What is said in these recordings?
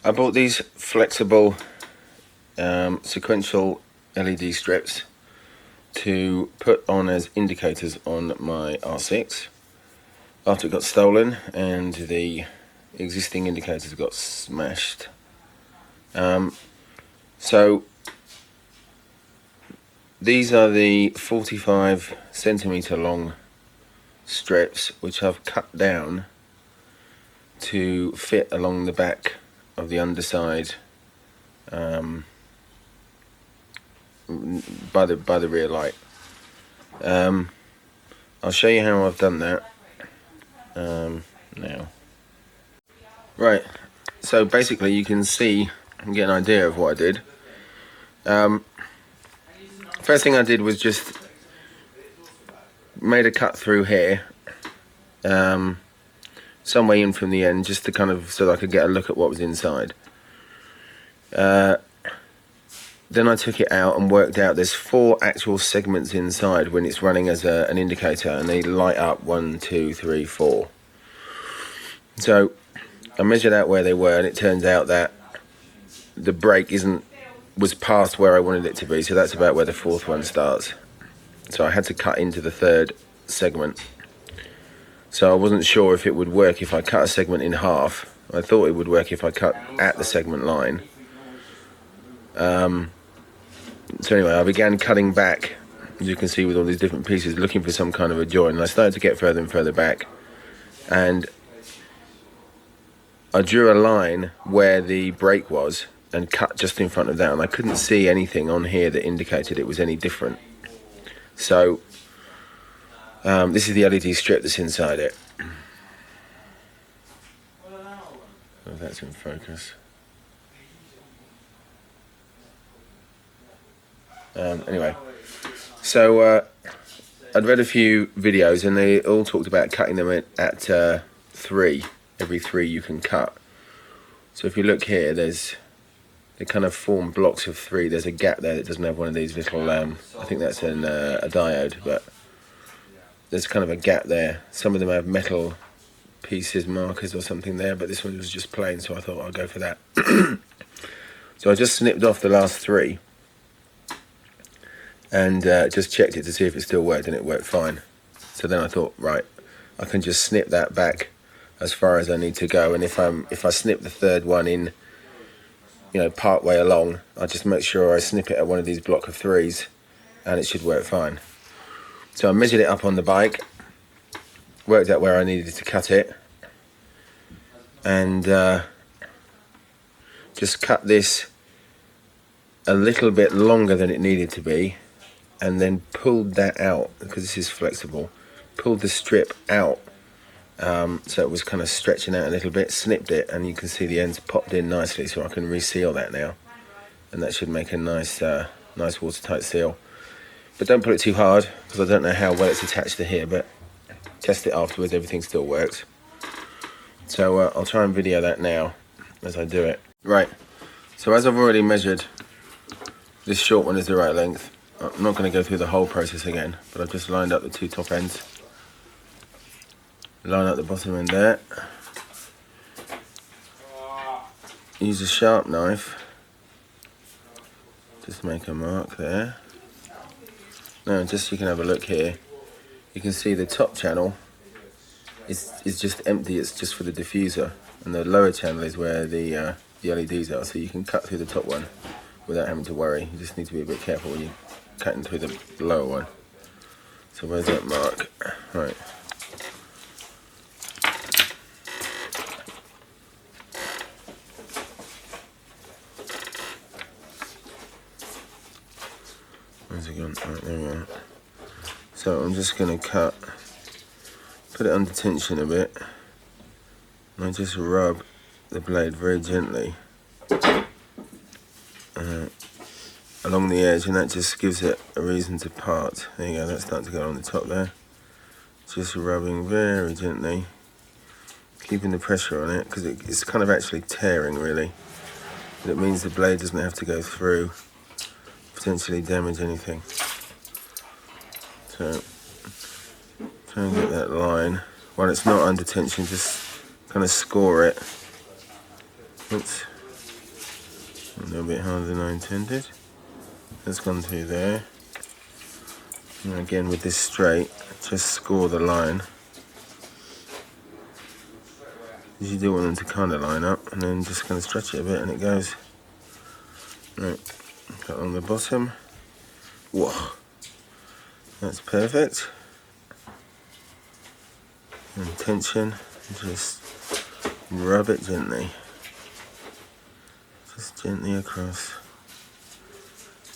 I bought these flexible sequential LED strips to put on as indicators on my R6 after it got stolen and the existing indicators got smashed. So these are the 45 centimeter long strips which I've cut down to fit along the back of the underside by the rear light. I'll show you how I've done that now. Right, so basically you can see and get an idea of what I did. First thing I did was just made a cut through here, some way in from the end, just to kind of so that I could get a look at what was inside. Then I took it out and worked out there's 4 actual segments inside when it's running as an indicator, and they light up 1, 2, 3, 4. So I measured out where they were, and it turns out that the brake was past where I wanted it to be, so that's about where the 4th one starts. So I had to cut into the 3rd segment. So I wasn't sure if it would work if I cut a segment in half. I thought it would work if I cut at the segment line. So anyway, I began cutting back, as you can see, with all these different pieces, looking for some kind of a join, and I started to get further and further back, and I drew a line where the brake was and cut just in front of that, and I couldn't see anything on here that indicated it was any different. So this is the LED strip that's inside it. Oh, that's in focus. Anyway, so I'd read a few videos and they all talked about cutting them at 3. Every 3 you can cut. So if you look here, they kind of form blocks of 3. There's a gap there that doesn't have one of these little, I think that's a diode, but there's kind of a gap there. Some of them have metal pieces, markers or something there, but this one was just plain, so I thought I'll go for that. So I just snipped off the last 3 and just checked it to see if it still worked, and it worked fine. So then I thought, right, I can just snip that back as far as I need to go, and if I snip the 3rd one in, you know, part way along, I'll just make sure I snip it at one of these block of 3s, and it should work fine. So I measured it up on the bike, worked out where I needed to cut it, and just cut this a little bit longer than it needed to be, and then pulled that out, because this is flexible, pulled the strip out, so it was kind of stretching out a little bit, snipped it, and you can see the ends popped in nicely, so I can reseal that now, and that should make a nice watertight seal. But don't put it too hard, because I don't know how well it's attached to here, but test it afterwards, everything still works. So I'll try and video that now as I do it. Right, so as I've already measured, this short one is the right length. I'm not going to go through the whole process again, but I've just lined up the 2 top ends. Line up the bottom end there. Use a sharp knife. Just make a mark there. Now, just so you can have a look here, you can see the top channel is just empty. It's just for the diffuser, and the lower channel is where the LEDs are. So you can cut through the top one without having to worry. You just need to be a bit careful when you're cutting through the lower one. So where's that mark? Right. Where's it gone? Right, there we are. So I'm just going to put it under tension a bit, and I just rub the blade very gently along the edge, and that just gives it a reason to part. There you go, that's starting to go on the top there. Just rubbing very gently, keeping the pressure on it, because it's kind of actually tearing really. But it means the blade doesn't have to go through, potentially damage anything. So try and get that line. While it's not under tension, just kind of score it. Oops, little bit harder than I intended. That's gone through there. And again with this straight, just score the line. You do want them to kind of line up, and then just kind of stretch it a bit and it goes. Right, cut on the bottom. Whoa, that's perfect. And tension, just rub it gently. Just gently across.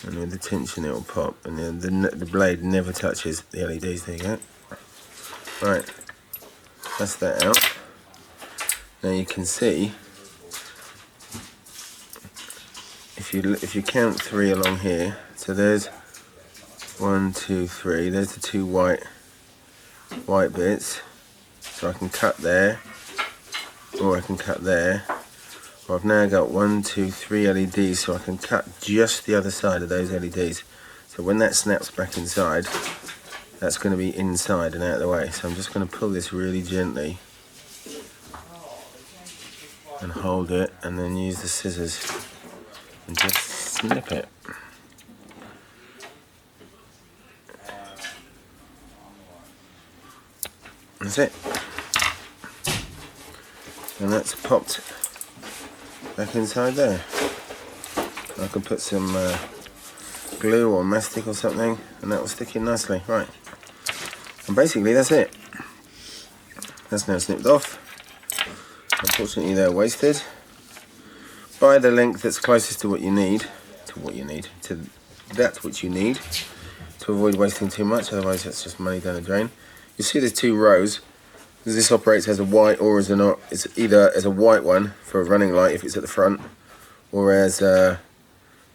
And with the tension it will pop, and then the blade never touches the LEDs. There you go. Right, that's that out. Now you can see, if you count 3 along here, so there's 1, 2, 3. There's the 2 white bits. So I can cut there, or I can cut there. Well, I've now got 1, 2, 3 LEDs, so I can cut just the other side of those LEDs. So when that snaps back inside, that's going to be inside and out of the way. So I'm just going to pull this really gently and hold it, and then use the scissors and just snip it. That's it. And that's popped back inside there. I can put some glue or mastic or something, and that will stick in nicely. Right, and basically that's it. That's now snipped off. Unfortunately they're wasted. Buy the length that's closest to what you need, to that which you need, to avoid wasting too much, otherwise that's just money down the drain. You see there's 2 rows. This operates as a white, or as it's either as a white one for a running light if it's at the front, or as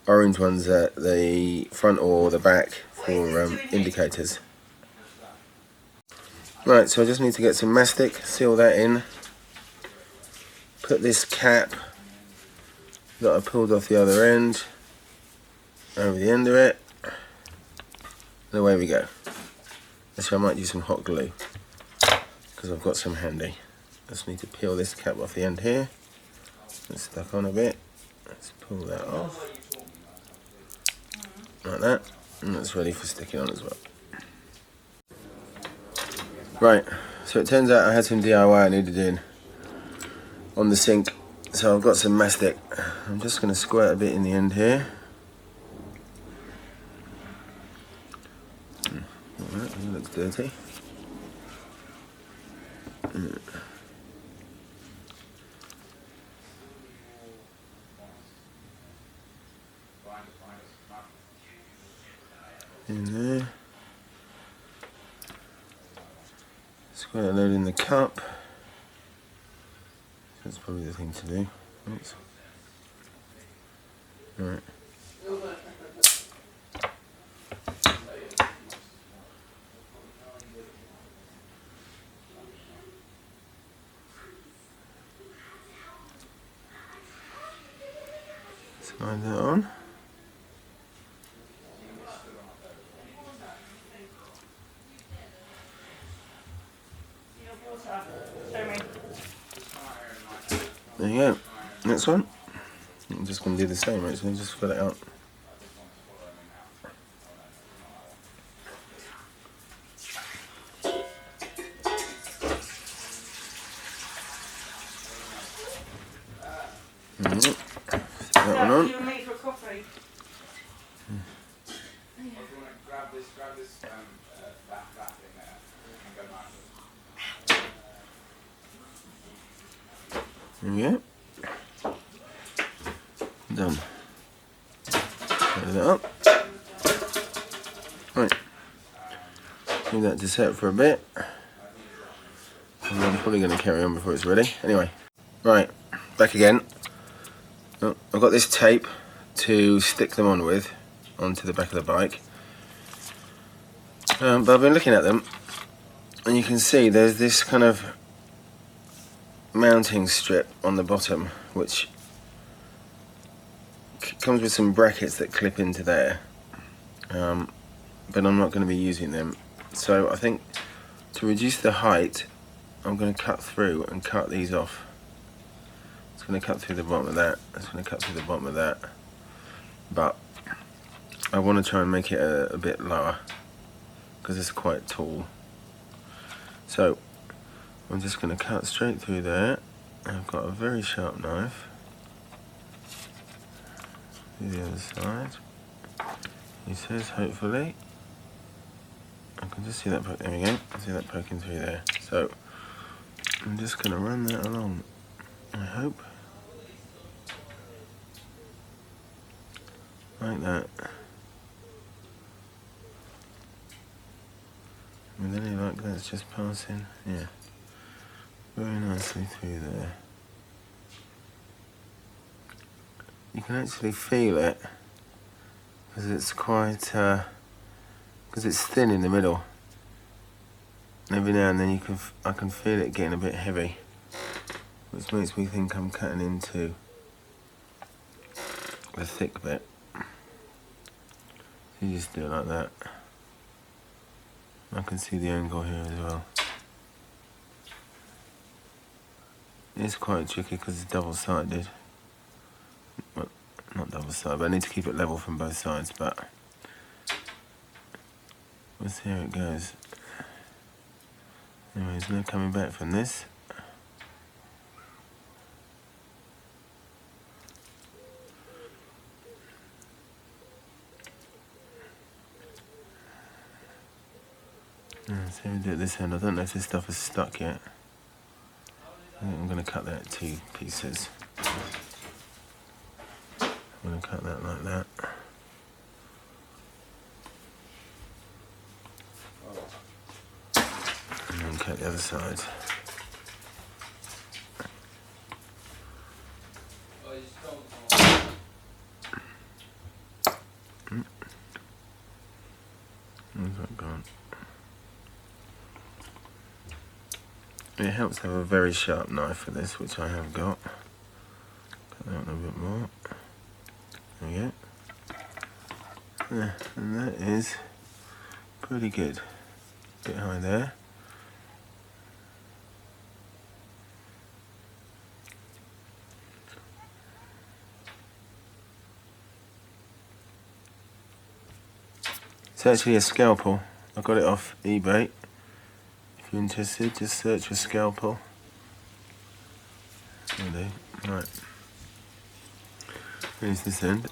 orange ones at the front or the back for indicators. Right, so I just need to get some mastic, seal that in, put this cap that I pulled off the other end over the end of it, and away we go. Actually, I might use some hot glue because I've got some handy. I just need to peel this cap off the end here. It's stuck on a bit. Let's pull that off like that, and that's ready for sticking on as well. Right, so it turns out I had some DIY I needed doing on the sink, so I've got some mastic. I'm just going to squirt a bit in the end here. Alright, that looks dirty. In there. Squirt a load in the cup. That's probably the thing to do. Oops. Right. Slide that on. There you go. Next one. I'm just going to do the same, right? So just fill it out. That one on. There we go. Done. Close that up. Right. Leave that to set for a bit. And I'm probably going to carry on before it's ready. Anyway. Right. Back again. Oh, I've got this tape to stick them on with onto the back of the bike. But I've been looking at them, and you can see there's this kind of mounting strip on the bottom which comes with some brackets that clip into there, but I'm not going to be using them, so I think to reduce the height I'm going to cut through and cut these off. It's going to cut through the bottom of that, it's going to cut through the bottom of that, but I want to try and make it a bit lower because it's quite tall. So I'm just going to cut straight through there. I've got a very sharp knife. Do the other side. He says, hopefully. I can just see that poke. There we go. I see that poking through there. So I'm just going to run that along. I hope. Like that. With any luck, that's just passing. Yeah. Very nicely through there. You can actually feel it because it's quite, because it's thin in the middle. Every now and then I can feel it getting a bit heavy, which makes me think I'm cutting into the thick bit. So you just do it like that. I can see the angle here as well. It's quite tricky because it's double-sided. Well, not double-sided, but I need to keep it level from both sides, but we'll see how it goes. Anyway, there's no coming back from this. So we do it this end. I don't know if this stuff is stuck yet. I think I'm going to cut that in 2 pieces. I'm going to cut that like that. And then cut the other side. Where's that gone? It helps to have a very sharp knife for this, which I have got. Cut that one a bit more. There we go. Yeah, and that is pretty good. Bit high there. It's actually a scalpel. I got it off eBay. If you're interested, just search for scalpel. Right. Here's this end.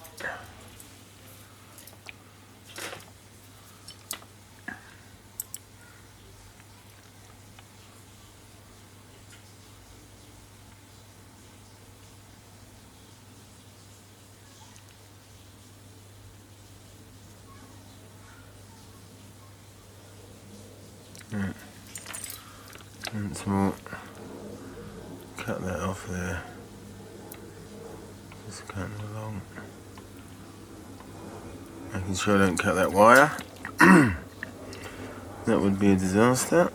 Right. And some more. Cut that off there. Just cutting along. Making sure I don't cut that wire. That would be a disaster.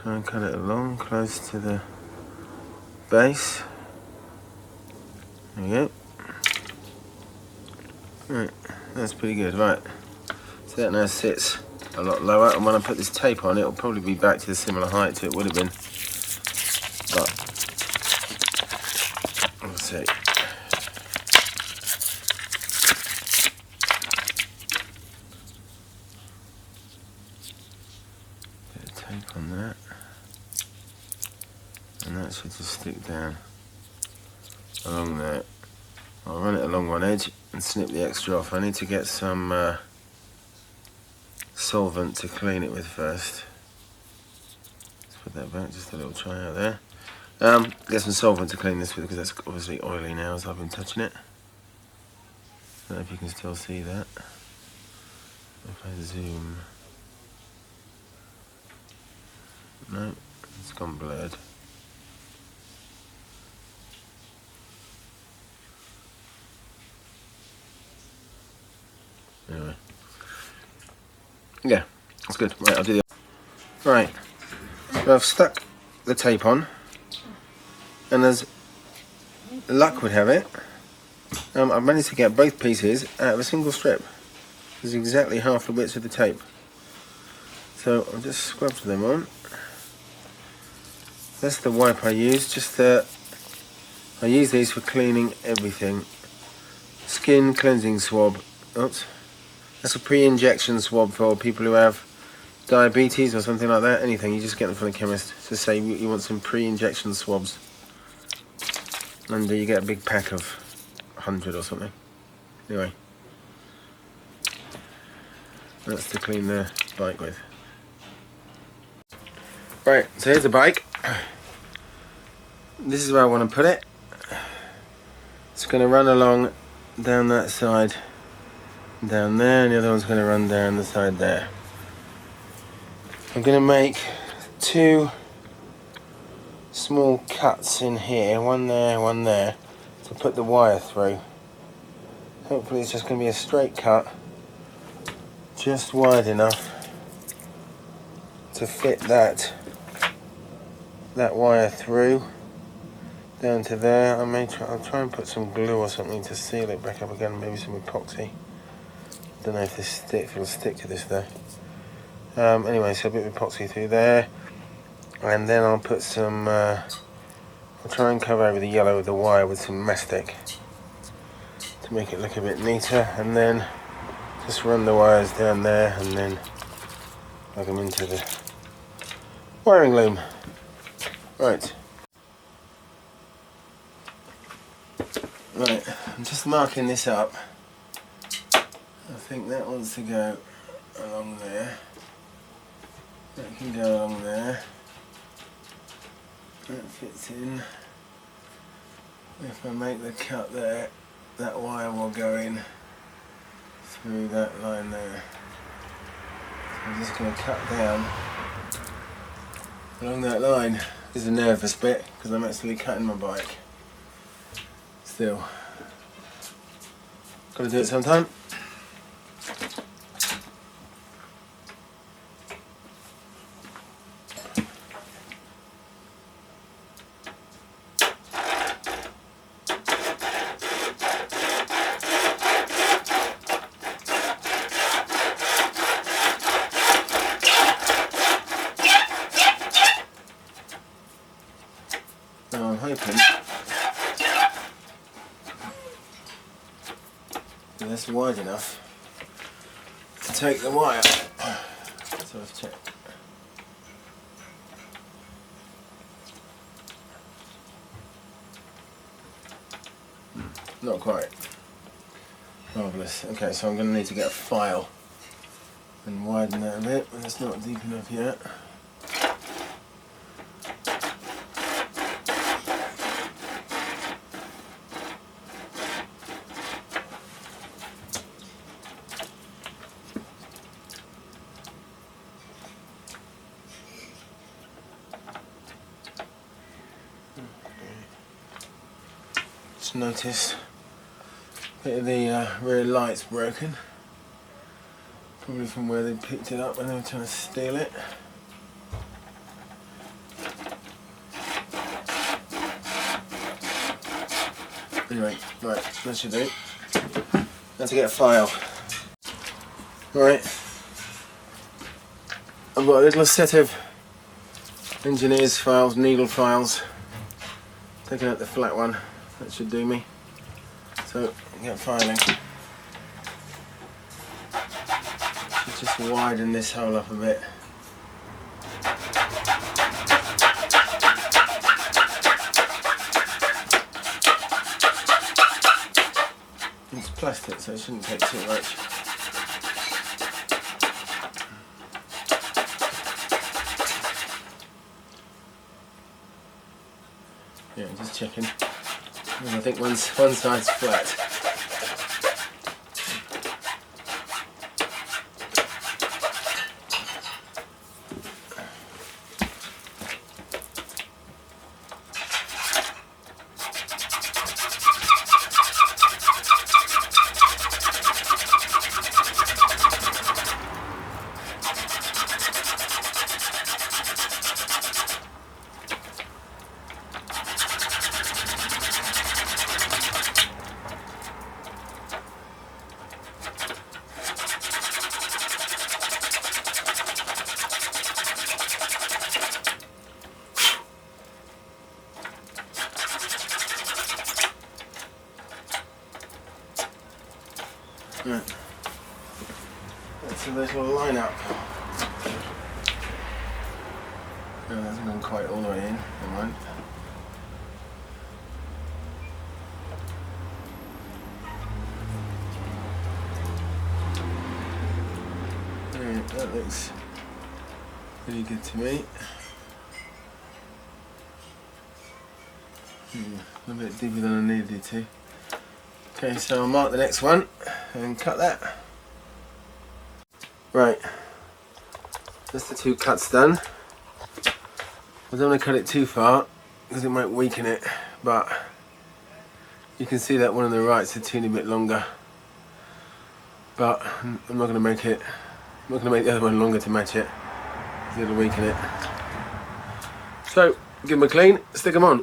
Try and cut it along close to the base. There we go. Right, that's pretty good. Right, so that now sits a lot lower, and when I put this tape on, it'll probably be back to a similar height to it would have been. But we'll see. Bit of tape on that, and that should just stick down along there. I'll run it along one edge and snip the extra off. I need to get some solvent to clean it with first. Let's put that back, just a little try out there. Get some solvent to clean this with because that's obviously oily now as I've been touching it. I don't know if you can still see that. If I zoom. No, it's gone blurred. Anyway. Yeah, that's good. Right, I'll do the... Right, so I've stuck the tape on, and as luck would have it, I've managed to get both pieces out of a single strip. This is exactly half the width of the tape. So I'll just scrub them on. That's the wipe I use, I use these for cleaning everything. skin cleansing swab. Oops. That's a pre-injection swab for people who have diabetes or something like that. Anything, you just get them from the chemist. To say you want some pre-injection swabs. And you get a big pack of 100 or something. Anyway. That's to clean the bike with. Right, so here's the bike. This is where I want to put it. It's going to run along down that side, down there, and the other one's going to run down the side there. I'm going to make 2 small cuts in here, one there, to put the wire through. Hopefully it's just going to be a straight cut, just wide enough to fit that wire through down to there. I'll try and put some glue or something to seal it back up again, maybe some epoxy. Don't know if if it'll stick to this though. Anyway, so a bit of epoxy through there, and then I'll put some. I'll try and cover over the yellow of the wire with some mastic to make it look a bit neater, and then just run the wires down there and then plug them into the wiring loom. Right. Right, I'm just marking this up. I think that wants to go along there. That can go along there. That fits in. If I make the cut there, that wire will go in through that line there. So I'm just going to cut down along that line. This is a nervous bit because I'm actually cutting my bike. Still, got to do it sometime. Now I'm hoping that's wide enough to take the wire. So let's check. Not quite. Marvellous. Okay, so I'm going to need to get a file and widen that a bit, but it's not deep enough yet. Just notice a bit of the rear light's broken, probably from where they picked it up when they were trying to steal it. Anyway, right, that should do. Now to get a file. Right, I've got a little set of engineer's files, needle files. Taking out the flat one. That should do me. So, get filing. Should just widen this hole up a bit. It's plastic, so it shouldn't take too much. Yeah, just checking. I think one side's flat. Right. That's a little line up. No, it hasn't gone quite all the way in. Never mind. Right, that looks pretty good to me. A little bit deeper than I needed to. Okay, so I'll mark the next one and cut that. Right, that's the 2 cuts done. I don't want to cut it too far because it might weaken it, but you can see that one on the right's a teeny bit longer. But I'm not going to make it. I'm not going to make the other one longer to match it. It'll weaken it. So give them a clean, stick them on.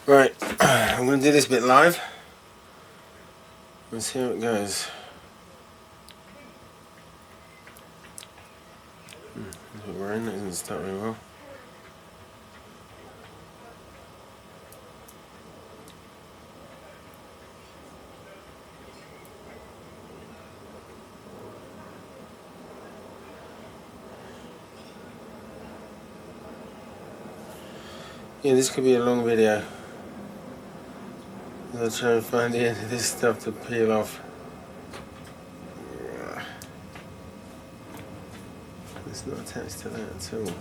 Right, I'm going to do this bit live. Let's see how it goes. We're in, it doesn't start very well. Yeah, this could be a long video. I'll try and find the end of this stuff to peel off. It's not attached to that at all.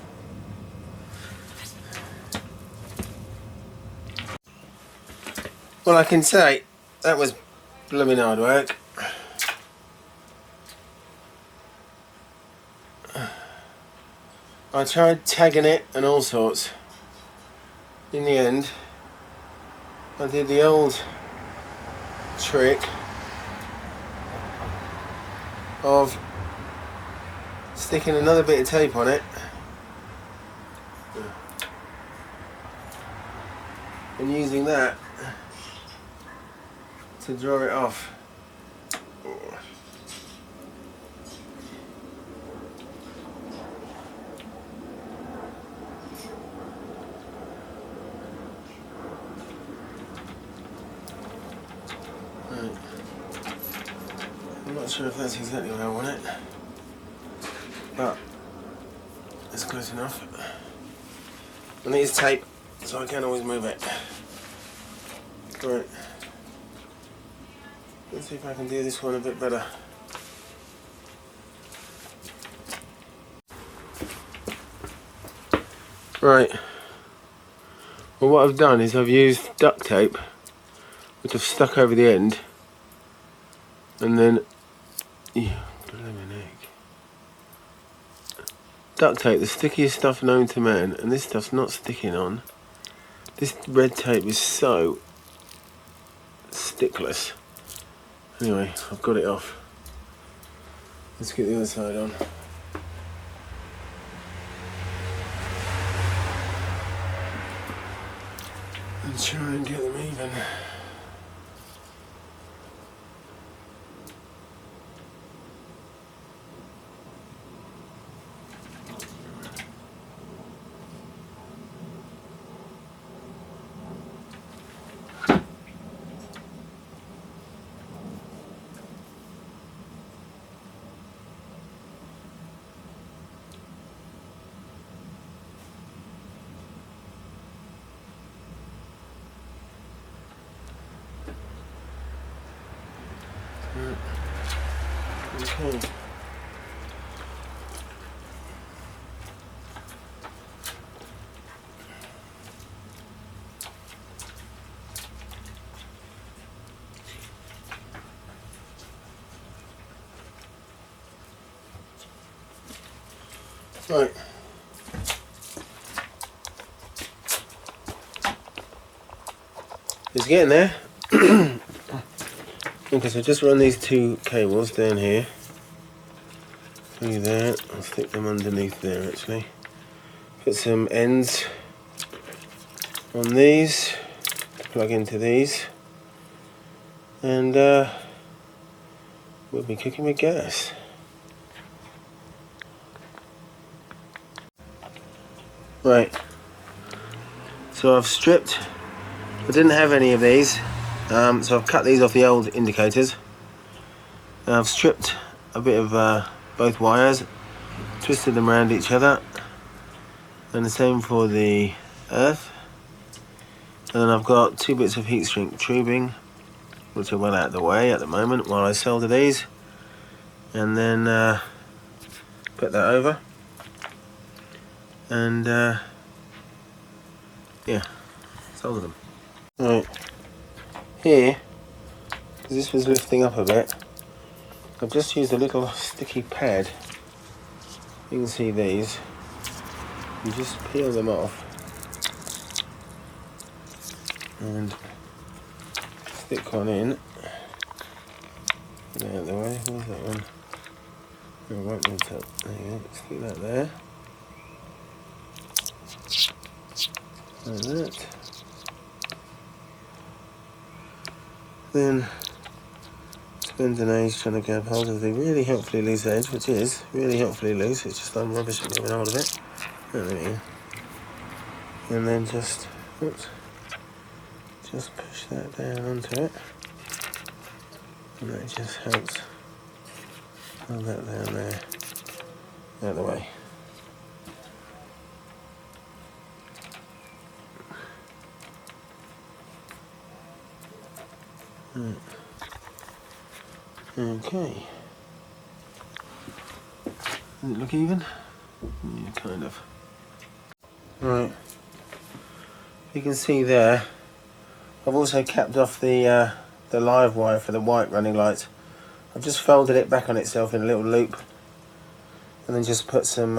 Well, I can say that was blooming hard work. I tried tagging it and all sorts. In the end, I did the old trick of sticking another bit of tape on it and using that to draw it off. Right. I'm not sure if that's exactly where I want it, but it's close enough. I need tape, so I can always move it. Right. Let's see if I can do this one a bit better. Right. Well, what I've done is I've used duct tape, which I've stuck over the end, and then duct tape, the stickiest stuff known to man, and this stuff's not sticking on. This red tape is so stickless. Anyway, I've got it off. Let's get the other side on. And try and get them even. Okay. Right. It's getting there. Okay, so just run these 2 cables down here. Through there. I'll stick them underneath there actually. Put some ends on these to plug into these. And we'll be cooking with gas. Right. So I've stripped. I didn't have any of these. So I've cut these off the old indicators. I've stripped a bit of both wires, twisted them around each other, and the same for the earth. And then I've got 2 bits of heat shrink tubing, which are well out of the way at the moment while I solder these, and then put that over, and yeah, solder them. Right, here, because this was lifting up a bit, I've just used a little sticky pad. You can see these. You just peel them off and stick one in. Get it out of the way. Where's that one? Oh, right on top. There you go. Stick that there. Like that. Then spend an age trying to grab hold of the really helpfully loose edge, which is really helpfully loose. It's just I'm rubbish at grabbing hold of it. Oh, there we go. And then just, oops, just push that down onto it, and that just helps hold that down there, out of the way. Right. Okay. Does it look even? Yeah, kind of. Right. You can see there, I've also capped off the live wire for the white running lights. I've just folded it back on itself in a little loop, and then just put some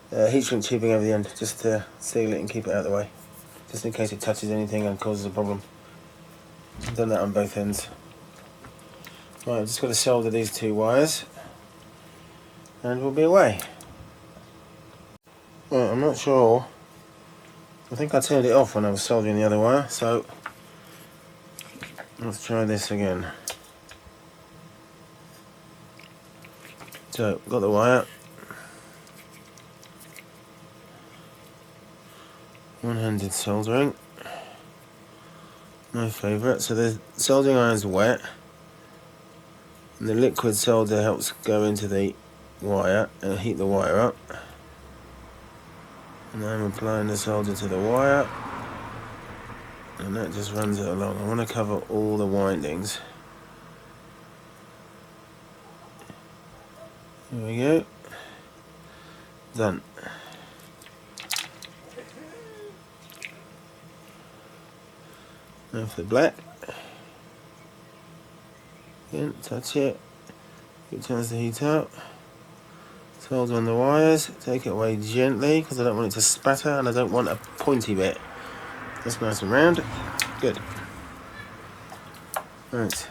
heat shrink tubing over the end, just to seal it and keep it out of the way, just in case it touches anything and causes a problem. I've done that on both ends. Right, I've just got to solder these 2 wires, and we'll be away. Right, I'm not sure. I think I turned it off when I was soldering the other wire, so let's try this again. So, got the wire. One-handed soldering. My favourite. So the soldering iron's wet, and the liquid solder helps go into the wire and heat the wire up. And I'm applying the solder to the wire, and that just runs it along. I want to cover all the windings. There we go. Done. Now for the black. Again, touch it. Give it a chance to heat up. Solder on the wires. Take it away gently because I don't want it to spatter and I don't want a pointy bit. That's nice and round. Good. Right.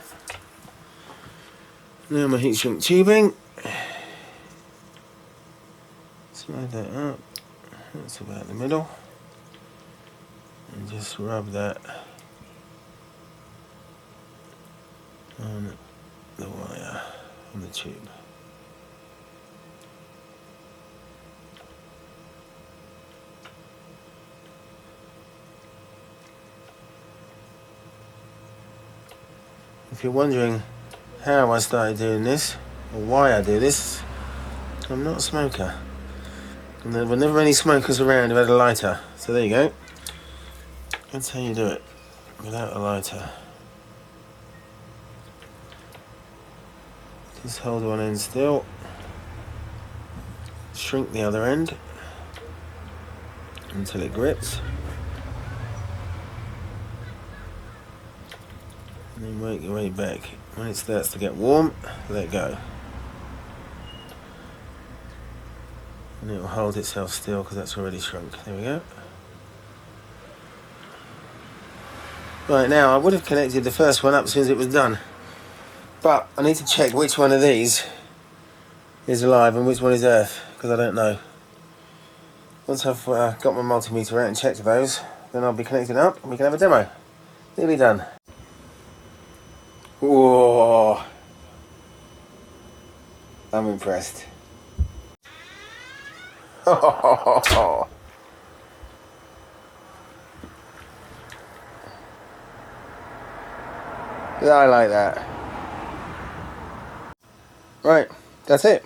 Now my heat shrink tubing. Slide that up. That's about the middle. And just rub that on the wire on the tube. If you're wondering how I started doing this, or why I do this, I'm not a smoker. And there were never any smokers around who had a lighter. So there you go. That's how you do it, without a lighter. Just hold one end still. Shrink the other end until it grips. And then work your way back. When it starts to get warm, let go. And it will hold itself still because that's already shrunk. There we go. Right, now I would have connected the first one up as soon as it was done. But I need to check which one of these is alive and which one is earth, because I don't know. Once I've got my multimeter out and checked those, then I'll be connected up and we can have a demo. Nearly done. Whoa! I'm impressed. I like that. Right, that's it.